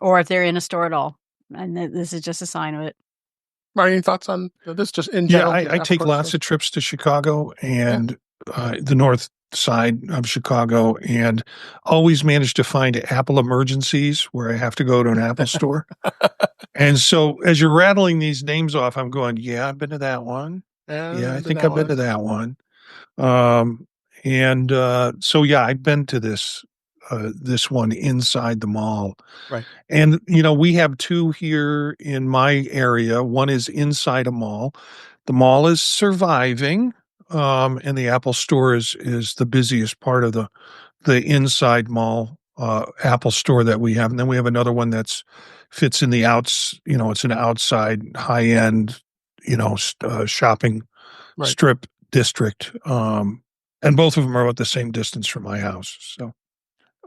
or if they're in a store at all. And this is just a sign of it. Marty, any thoughts on this just in general? Yeah, I take lots of trips to Chicago and the north side of Chicago, and always manage to find Apple emergencies where I have to go to an Apple store. And so as you're rattling these names off, I'm going, yeah, I've been to that one. Yeah, I think I've been to that one. So yeah, I've been to this one inside the mall. Right. And we have two here in my area. One is inside a mall. The mall is surviving, and the Apple store is the busiest part of the inside mall Apple store that we have. And then we have another one that's fits in the outs. It's an outside high end, shopping strip district. And both of them are about the same distance from my house. So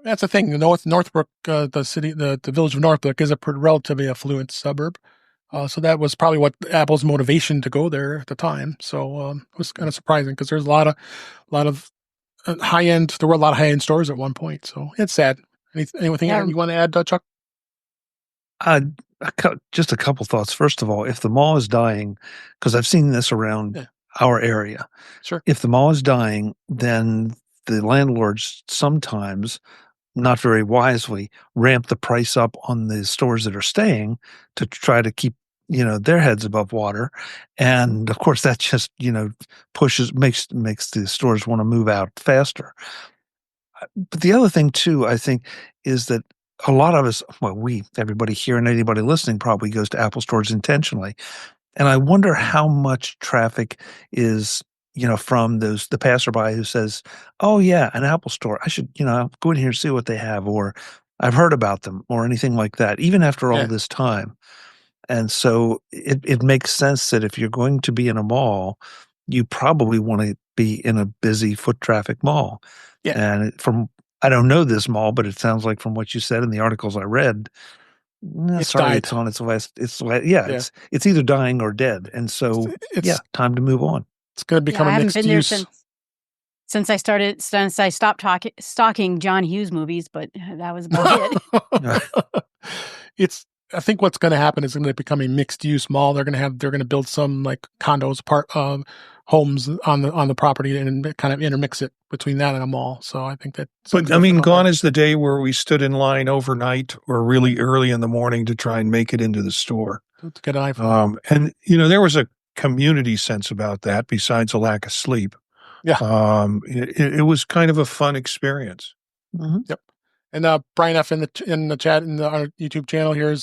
that's the thing. Northbrook, the village of Northbrook, is a relatively affluent suburb. So that was probably what Apple's motivation to go there at the time. So it was kind of surprising because there's a lot of high end. There were a lot of high end stores at one point. So it's sad. Anything you want to add, Chuck? Just a couple thoughts. First of all, if the mall is dying, because I've seen this around our area. Sure. If the mall is dying, then the landlords sometimes, not very wisely, ramp the price up on the stores that are staying to try to keep their heads above water. And of course that just makes the stores want to move out faster. But the other thing too, I think, is that a lot of us, everybody here and anybody listening probably goes to Apple stores intentionally. And I wonder how much traffic is from the passerby who says, oh yeah, an Apple store, I should go in here and see what they have, or I've heard about them, or anything like that, even after all this time. And so it makes sense that if you're going to be in a mall, you probably want to be in a busy foot traffic mall. And I don't know this mall, but it sounds like from what you said in the articles I read, it's on its way. It's either dying or dead. And so time to move on. It's going to become a mixed use. Since I stopped stalking John Hughes movies, but that was about it. I think what's going to happen is going to become a mixed use mall. They're going to build some like condos, homes on the property, and kind of intermix it between that and a mall. So I think that. But gone is the day where we stood in line overnight or really early in the morning to try and make it into the store to get an iPhone. And there was a community sense about that besides a lack of sleep. Yeah. It was kind of a fun experience. Mm-hmm. Yep. And Brian F. in the chat in our YouTube channel here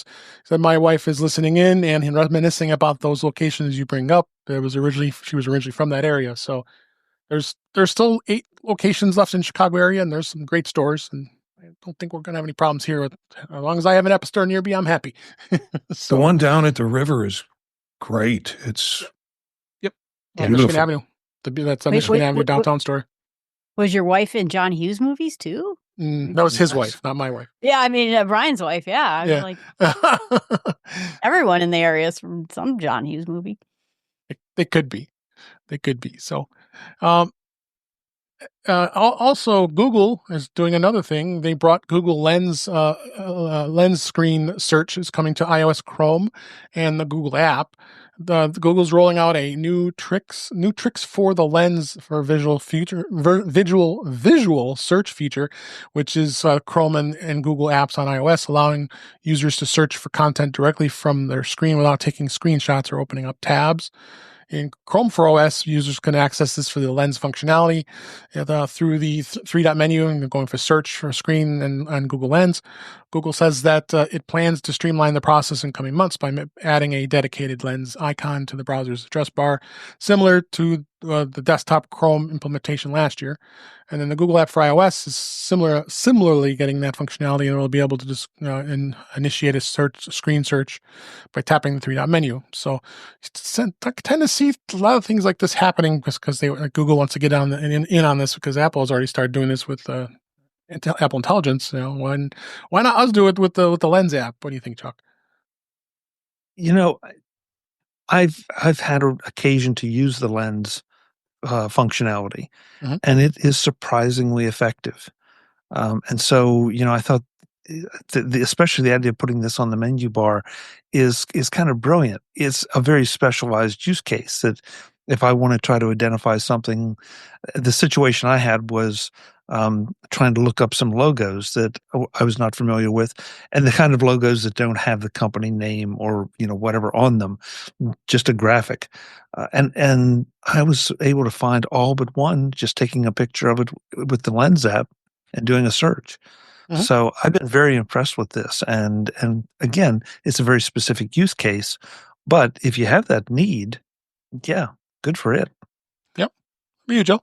said my wife is listening in and reminiscing about those locations you bring up. She was originally from that area. So there's still 8 locations left in Chicago area, and there's some great stores. And I don't think we're going to have any problems here. As long as I have an Apple store near me, I'm happy. The one down at the river is great. It's Michigan Avenue. That's Michigan Avenue downtown store. Was your wife in John Hughes movies too? That was his wife, not my wife. Yeah, I mean Brian's wife. Yeah, I was like everyone in the area is from some John Hughes movie. They could be. So, Also, Google is doing another thing. They brought Google Lens screen search is coming to iOS Chrome and the Google app. The Google's rolling out a new tricks for the lens for visual search feature, which is Chrome and Google apps on iOS, allowing users to search for content directly from their screen without taking screenshots or opening up tabs. In Chrome for OS, users can access this for the lens functionality through the three-dot menu and going for search for screen and Google Lens. Google says that it plans to streamline the process in coming months by adding a dedicated lens icon to the browser's address bar, similar to the desktop Chrome implementation last year. And then the Google app for iOS is similarly getting that functionality, and it'll be able to just initiate a screen search by tapping the three-dot menu. So I tend to see a lot of things like this happening because Google wants to get in on this, because Apple has already started doing this with Apple Intelligence. Why not us do it with the Lens app? What do you think, Chuck? I've had an occasion to use the Lens functionality, and it is surprisingly effective. And so, I thought, especially the idea of putting this on the menu bar is kind of brilliant. It's a very specialized use case that if I want to try to identify something, the situation I had was trying to look up some logos that I was not familiar with, and the kind of logos that don't have the company name or whatever on them, just a graphic. And I was able to find all but one just taking a picture of it with the Lens app and doing a search. So I've been very impressed with this, and again, it's a very specific use case. But if you have that need, yeah, good for it. Yep. You, Joe?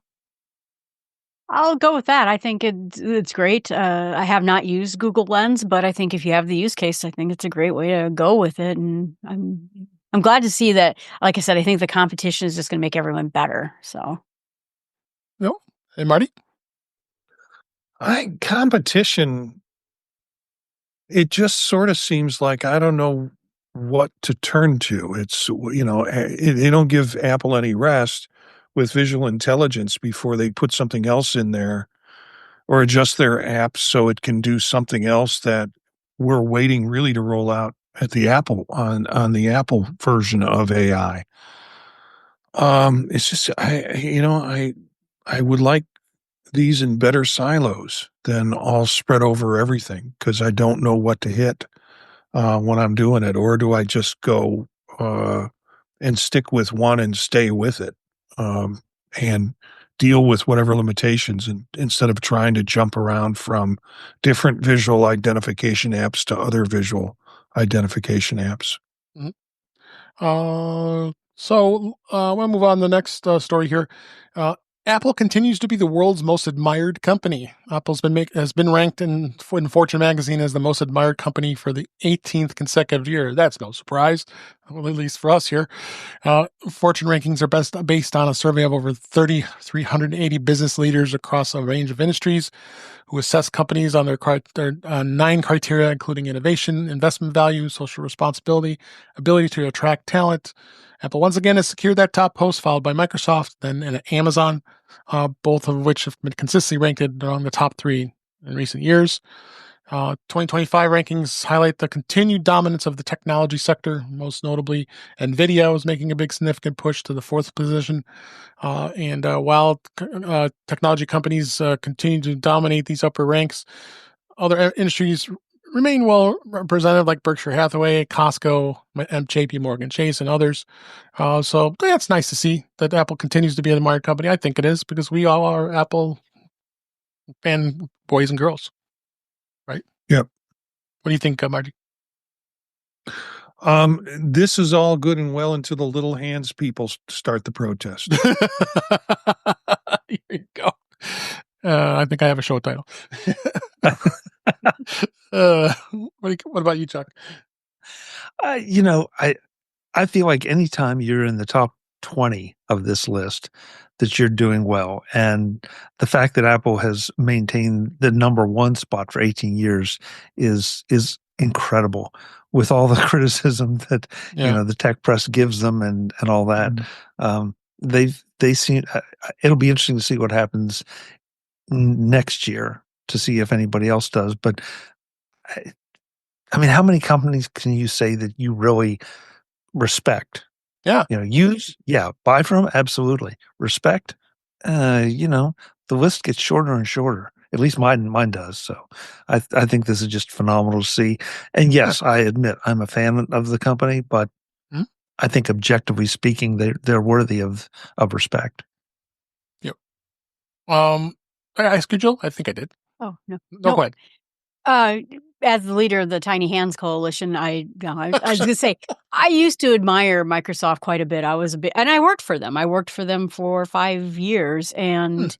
I'll go with that. I think it's great. I have not used Google Lens, but I think if you have the use case, I think it's a great way to go with it. And I'm glad to see that. Like I said, I think the competition is just going to make everyone better. So, no, hey Marty. Competition. It just sort of seems like I don't know what to turn to. It's they don't give Apple any rest with visual intelligence before they put something else in there or adjust their app so it can do something else that we're waiting really to roll out at the Apple on the Apple version of AI. It's just I would like these in better silos than all spread over everything, because I don't know what to hit when I'm doing it, or do I just go and stick with one and stay with it and deal with whatever limitations, and instead of trying to jump around from different visual identification apps to other visual identification apps. So we'll move on to the next story here. Apple continues to be the world's most admired company. Apple's has been ranked in Fortune magazine as the most admired company for the 18th consecutive year. That's no surprise, well, at least for us here. Fortune rankings are based on a survey of over 380 business leaders across a range of industries, who assess companies on their 9 criteria, including innovation, investment value, social responsibility, ability to attract talent. Apple once again has secured that top post, followed by Microsoft, then and Amazon, both of which have been consistently ranked among the top 3 in recent years. 2025 rankings highlight the continued dominance of the technology sector. Most notably, NVIDIA is making a big significant push to the 4th position. And while technology companies continue to dominate these upper ranks, other industries remain well represented, like Berkshire Hathaway, Costco, JP Morgan Chase, and others. So yeah, it's nice to see that Apple continues to be an admired company. I think it is, because we all are Apple fan boys and girls, right? Yep. What do you think, Marty? This is all good and well until the little hands people start the protest. Here you go. I think I have a show title. What about you, Chuck? I feel like anytime you're in the top 20 of this list, that you're doing well. And the fact that Apple has maintained the number 1 spot for 18 years is incredible, with all the criticism that the tech press gives them and all that. they seem. It'll be interesting to see what happens next year to see if anybody else does. But I mean, how many companies can you say that you really respect? Yeah. Use, yeah, buy from, absolutely. Respect, the list gets shorter and shorter. At least mine does. So I think this is just phenomenal to see. And Yeah. yes, I admit I'm a fan of the company, but Mhm. I think objectively speaking, they're worthy of respect. Yep. I asked you, Jill? I think I did. Oh, no. No, Nope. go ahead. As the leader of the Tiny Hands Coalition, I was gonna say, I used to admire Microsoft quite a bit. And I worked for them. I worked for them for 5 years, Hmm. and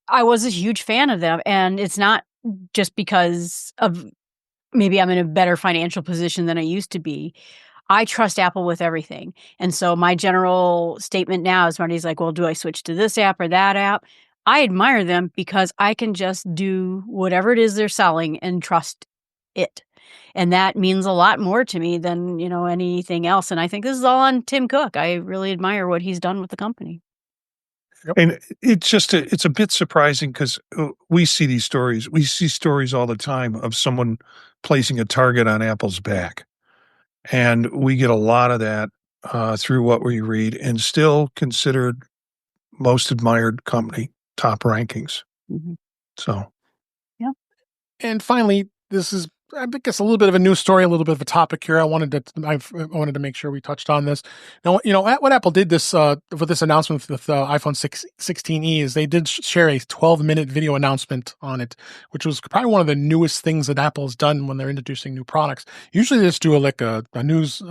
I was a huge fan of them, and it's not just because of maybe I'm in a better financial position than I used to be. I trust Apple with everything. And so my general statement now is Marty's like, well, do I switch to this app or that app? I admire them because I can just do whatever it is they're selling and trust it. And that means a lot more to me than, anything else. And I think this is all on Tim Cook. I really admire what he's done with the company. Yep. And it's a bit surprising because we see these stories. We see stories all the time of someone placing a target on Apple's back. And we get a lot of that through what we read, and still considered most admired company, top rankings. Mhm. So, Yeah. And finally, this is, I think it's a little bit of a news story, a little bit of a topic here. I wanted to make sure we touched on this. Now, what Apple did this with this announcement with iPhone 16e is they did share a 12-minute video announcement on it, which was probably one of the newest things that Apple has done when they're introducing new products. Usually, they just do a news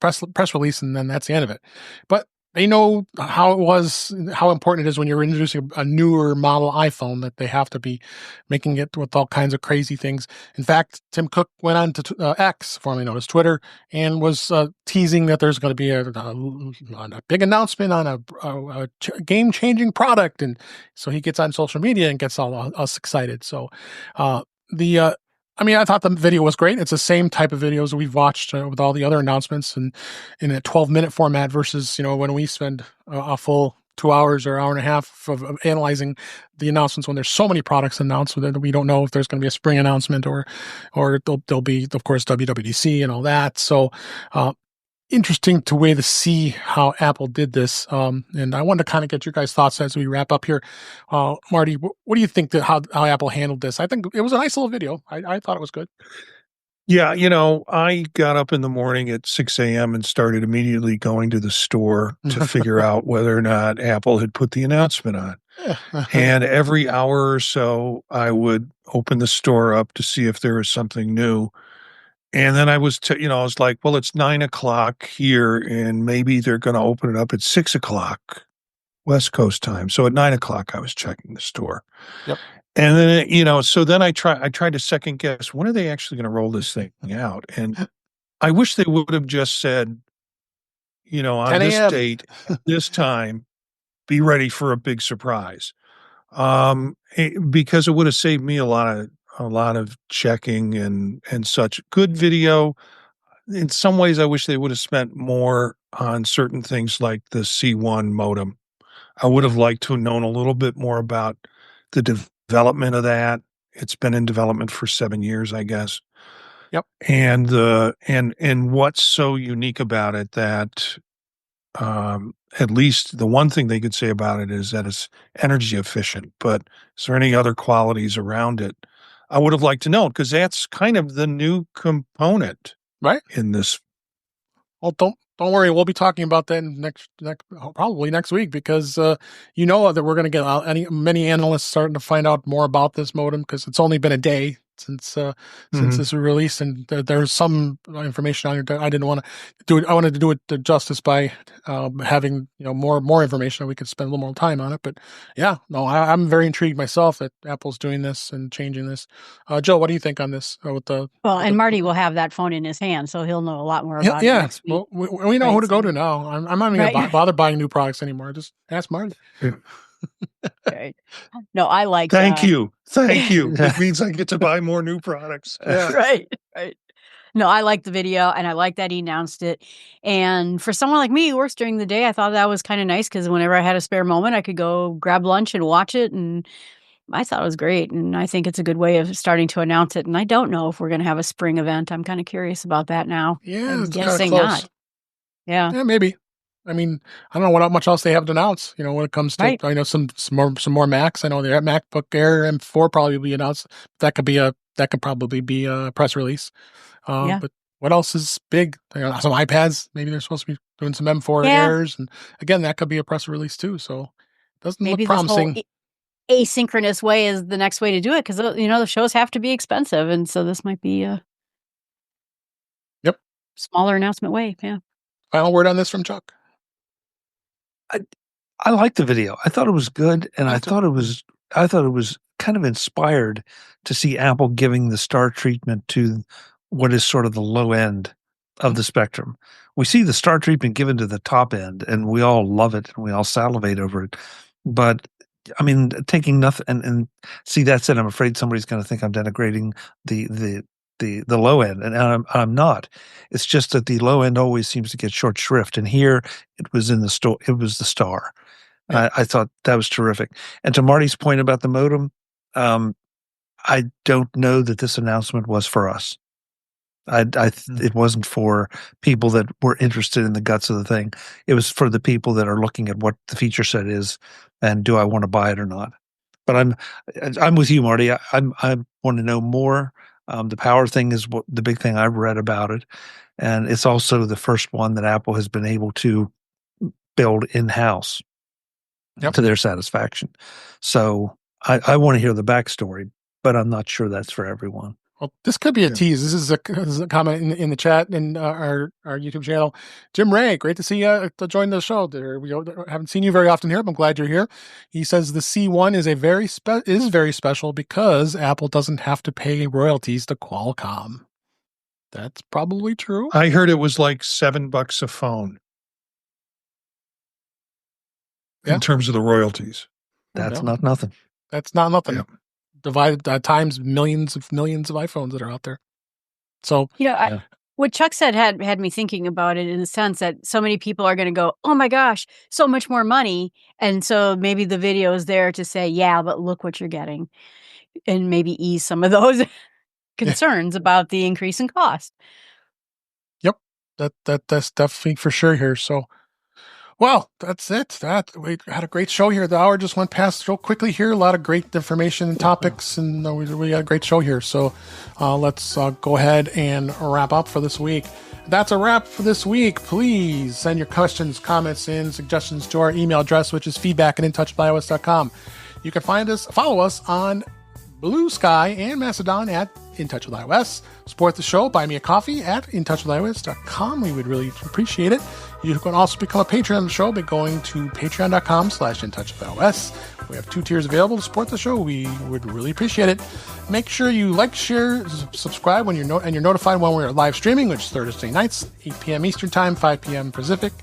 press release, and then that's the end of it. But they know how important it is when you're introducing a newer model iPhone that they have to be making it with all kinds of crazy things. In fact, Tim Cook went on to X, formerly known as Twitter, and was teasing that there's going to be a big announcement on a game-changing product, and so he gets on social media and gets all us excited. So the I thought the video was great. It's the same type of videos we've watched with all the other announcements, and in a 12-minute format versus when we spend a full 2 hours or hour and a half of analyzing the announcements when there's so many products announced that we don't know if there's going to be a spring announcement or there'll be, of course, WWDC and all that. So interesting to see how Apple did this. And I wanted to kind of get your guys' thoughts as we wrap up here. Marty, what do you think that how Apple handled this? I think it was a nice little video. I thought it was good. yeah, I got up in the morning at 6 a.m. and started immediately going to the store to figure out whether or not Apple had put the announcement on. And every hour or so, I would open the store up to see if there was something new. And then I was like, well, it's 9 o'clock here, and maybe they're going to open it up at 6 o'clock West Coast time. So at 9 o'clock, I was checking the store. Yep. And then, so then I tried to second guess, when are they actually going to roll this thing out? And I wish they would have just said, on 10 this a.m. date, this time, be ready for a big surprise. Because it would have saved me a lot of checking and such. Good video. In some ways, I wish they would have spent more on certain things like the C1 modem. I would have liked to have known a little bit more about the development of that. It's been in development for 7 years, I guess. Yep. And and what's so unique about it that at least the one thing they could say about it is that it's energy efficient. But is there any other qualities around it? I would have liked to know, because that's kind of the new component Right. in this. Well, don't worry. We'll be talking about that probably next week, because that we're going to get many analysts starting to find out more about this modem, because it's only been a day since this was released, and there's some information on it that I didn't want to do it. I wanted to do it justice by having more information, and we could spend a little more time on it. But yeah, no, I'm very intrigued myself that Apple's doing this and changing this. Joe, what do you think on this? And Marty will have that phone in his hand, so he'll know a lot more about it next week. Well, we know who to go to now. I'm not even going to bother buying new products anymore. Just ask Marty. Right. No, I like. Thank you. It means I get to buy more new products. Yeah. Right. No, I like the video, and I like that he announced it. And for someone like me who works during the day, I thought that was kind of nice because whenever I had a spare moment, I could go grab lunch and watch it. And I thought it was great. And I think it's a good way of starting to announce it. And I don't know if we're going to have a spring event. I'm kind of curious about that now. Yeah, I'm it's kind of guessing close. not. Yeah. Yeah, maybe. I mean, I don't know what much else they have to announce. When it comes to, Right. I know some more Macs. I know the MacBook Air M4 probably will be announced. That could probably be a press release. Yeah. But what else is big? Some iPads. Maybe they're supposed to be doing some M4 Yeah. Airs, and again, that could be a press release too. So it doesn't Maybe look this whole promising. asynchronous way is the next way to do it because the shows have to be expensive, and so this might be a Yep. smaller announcement way. Yeah. Final word on this from Chuck. I liked the video. I thought it was good, and Me I too. thought it was kind of inspired to see Apple giving the star treatment to what is sort of the low end of the spectrum. We see the star treatment given to the top end, and we all love it, and we all salivate over it. But I mean, taking nothing and see, that said, I'm afraid somebody's going to think I'm denigrating the low end, and I'm not. It's just that the low end always seems to get short shrift, and here it was in the store. It was the star. Yeah. I thought that was terrific. And to Marty's point about the modem, I don't know that this announcement was for us. It wasn't for people that were interested in the guts of the thing. It was for the people that are looking at what the feature set is and do I want to buy it or not. But I'm with you, Marty. I want to know more. The power thing is the big thing I've read about it, and it's also the first one that Apple has been able to build in-house to their satisfaction. So I want to hear the backstory, but I'm not sure that's for everyone. Well, this could be a tease. This is a comment in the chat in our YouTube channel. Jim Ray, great to see you to join the show. We haven't seen you very often here, but I'm glad you're here. He says the C1 is very special because Apple doesn't have to pay royalties to Qualcomm. That's probably true. I heard it was like $7 a phone in terms of the royalties. That's not nothing. That's not nothing. Yeah. Divided times millions of iPhones that are out there. So what Chuck said had me thinking about it in the sense that so many people are going to go, oh my gosh, so much more money. And so maybe the video is there to say, yeah, but look what you're getting, and maybe ease some of those concerns about the increase in cost. Yep. That's definitely for sure here. So, well, that's it. We had a great show here. The hour just went past so quickly here. A lot of great information and topics, and we had a great show here. So let's go ahead and wrap up for this week. That's a wrap for this week. Please send your questions, comments, and suggestions to our email address, which is feedback@intouchwithios.com. You can follow us on Blue Sky and Mastodon at In Touch with iOS. Support the show. Buy me a coffee at intouchwithios.com. We would really appreciate it. You can also become a patron of the show by going to patreon.com/intouchwithios. We have 2 tiers available to support the show. We would really appreciate it. Make sure you like, share, subscribe when you're notified when we're live streaming, which is Thursday nights, 8 p.m. Eastern Time, 5 p.m. Pacific.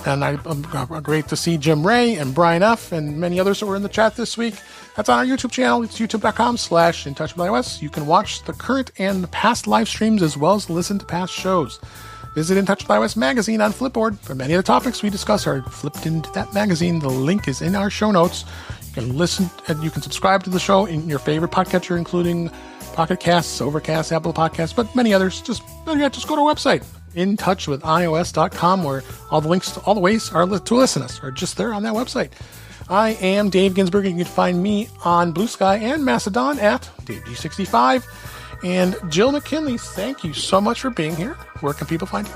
And I'm great to see Jim Ray and Brian F. and many others that were in the chat this week. That's on our YouTube channel. It's youtube.com/intouchwithios. You can watch the current and the past live streams as well as listen to past shows. Visit In Touch with iOS magazine on Flipboard. For many of the topics we discuss are flipped into that magazine. The link is in our show notes. You can listen and you can subscribe to the show in your favorite podcatcher, including Pocket Casts, Overcast, Apple Podcasts, but many others. Just go to our website, intouchwithios.com, where all the links to all the ways to listen to us are just there on that website. I am Dave Ginsburg. You can find me on Blue Sky and Mastodon at DaveG65. And Jill McKinley, thank you so much for being here. Where can people find you?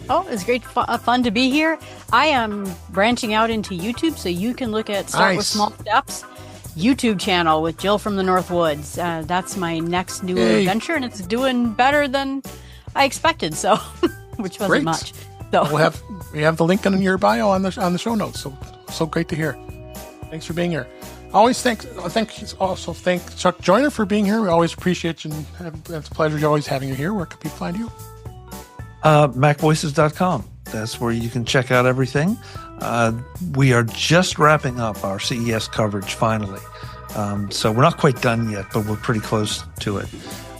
Oh, it's great fun to be here. I am branching out into YouTube, so you can look at Start with Small Steps YouTube channel with Jill from the North Woods. That's my next new adventure, and it's doing better than I expected. So, which wasn't much. So we have the link in your bio on the show notes. So great to hear. Thanks for being here. Always thank Chuck Joyner for being here. We always appreciate you, and it's a pleasure always having you here. Where can people find you? MacVoices.com. That's where you can check out everything. We are just wrapping up our CES coverage finally. So we're not quite done yet, but we're pretty close to it.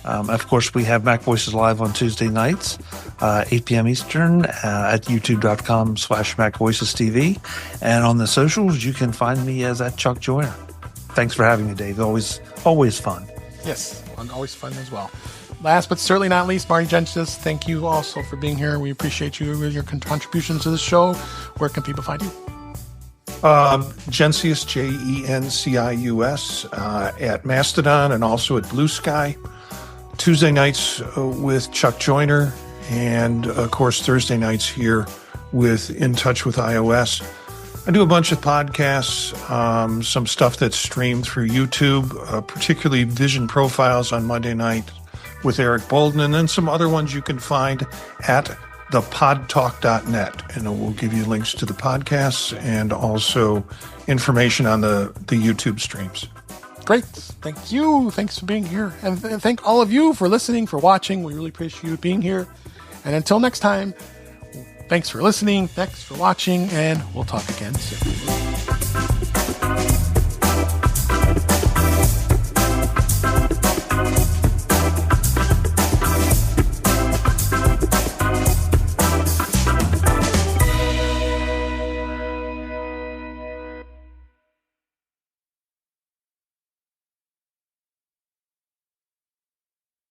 Of course, we have Mac Voices Live on Tuesday nights, 8 p.m. Eastern at youtube.com/MacVoicesTV. And on the socials, you can find me as at Chuck Joyner. Thanks for having me, Dave. Always fun. Yes, always fun as well. Last but certainly not least, Marty Jencius, thank you also for being here. We appreciate you and your contributions to the show. Where can people find you? Jencius, Jencius, at Mastodon and also at Blue Sky. Tuesday nights with Chuck Joyner, and of course Thursday nights here with In Touch with iOS. I do a bunch of podcasts, some stuff that's streamed through YouTube, particularly Vision Profiles on Monday night with Eric Bolden, and then some other ones you can find at thepodtalk.net, and it will give you links to the podcasts and also information on the YouTube streams. Great. Thank you. Thanks for being here. And thank all of you for listening, for watching. We really appreciate you being here. And until next time, thanks for listening. Thanks for watching. And we'll talk again soon.